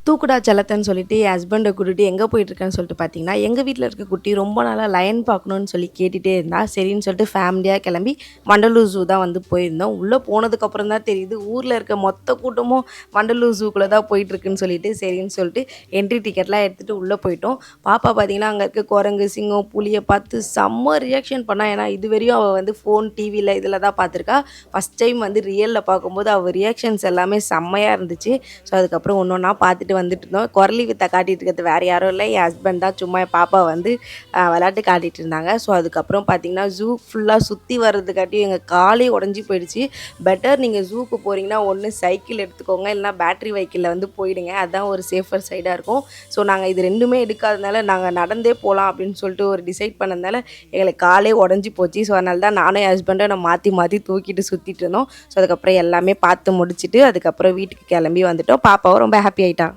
தூக்குடா செல்லத்தன்னு சொல்லிட்டு என் ஹஸ்பண்டை கூட்டிட்டு எங்கே போயிட்டுருக்கேன்னு சொல்லிட்டு பார்த்தீங்கன்னா, எங்கள் வீட்டில் இருக்க குட்டி ரொம்ப நாளாக லயன் பார்க்கணுன்னு சொல்லி கேட்டுகிட்டே இருந்தா. சரின்னு சொல்லிட்டு ஃபேமிலியாக கிளம்பி வண்டலூர் ஜூ தான் வந்து போயிருந்தோம். உள்ளே போனதுக்கப்புறம் தான் தெரியுது, ஊரில் இருக்க மொத்த கூட்டமும் வண்டலூர் ஜூக்குள்ளே தான் போயிட்டுருக்குன்னு சொல்லிட்டு, சரின்னு சொல்லிட்டு என்ட்ரி டிக்கெட்லாம் எடுத்துகிட்டு உள்ளே போயிட்டோம். பாப்பா பார்த்தீங்கன்னா, அங்கே இருக்க குரங்கு, சிங்கம், புலியை பார்த்து செம்ம ரியாக்ஷன் பண்ணா. ஏன்னா இதுவரையும் அவள் வந்து ஃபோன், டிவியில் இதில் தான் பார்த்துருக்கா. ஃபஸ்ட் டைம் வந்து ரியலில் பார்க்கும்போது அவள் ரியாக்ஷன்ஸ் எல்லாமே செம்மையாக இருந்துச்சு. ஸோ அதுக்கப்புறம் ஒன்று ஒன்றா பார்த்துட்டு வந்துட்டு இருந்தோம். குரலி வித்தை காட்டிகிட்டு இருக்கிறது வேறு யாரும் இல்லை, என் ஹஸ்பண்ட் தான். சும்மா என் பாப்பா வந்து விளையாட்டு காட்டிகிட்டு இருந்தாங்க. ஸோ அதுக்கப்புறம் பார்த்தீங்கன்னா ஜூ ஃபுல்லாக சுற்றி வர்றதுக்காட்டியும் எங்கள் காலே உடஞ்சி போயிடுச்சு. பெட்டர் நீங்கள் ஜூக்கு போகிறீங்கன்னா ஒன்று சைக்கிள் எடுத்துக்கோங்க, இல்லைனா பேட்ரி வெஹிக்கிளில் வந்து போயிடுங்க. அதுதான் ஒரு சேஃபர் சைடாக இருக்கும். ஸோ நாங்கள் இது ரெண்டுமே எடுக்காதனால நாங்கள் நடந்தே போகலாம் அப்படின்னு சொல்லிட்டு ஒரு டிசைட் பண்ணதுனால எங்களுக்கு காலே உடஞ்சி போச்சு. ஸோ அதனால தான் நானும் என் ஹஸ்பண்டும் நான் மாற்றி மாற்றி தூக்கிட்டு சுற்றிட்டு இருந்தோம். ஸோ அதுக்கப்புறம் எல்லாமே பார்த்து முடிச்சுட்டு அதுக்கப்புறம் வீட்டுக்கு கிளம்பி வந்துட்டோம். பாப்பாவும் ரொம்ப ஹாப்பி ஆகிட்டா.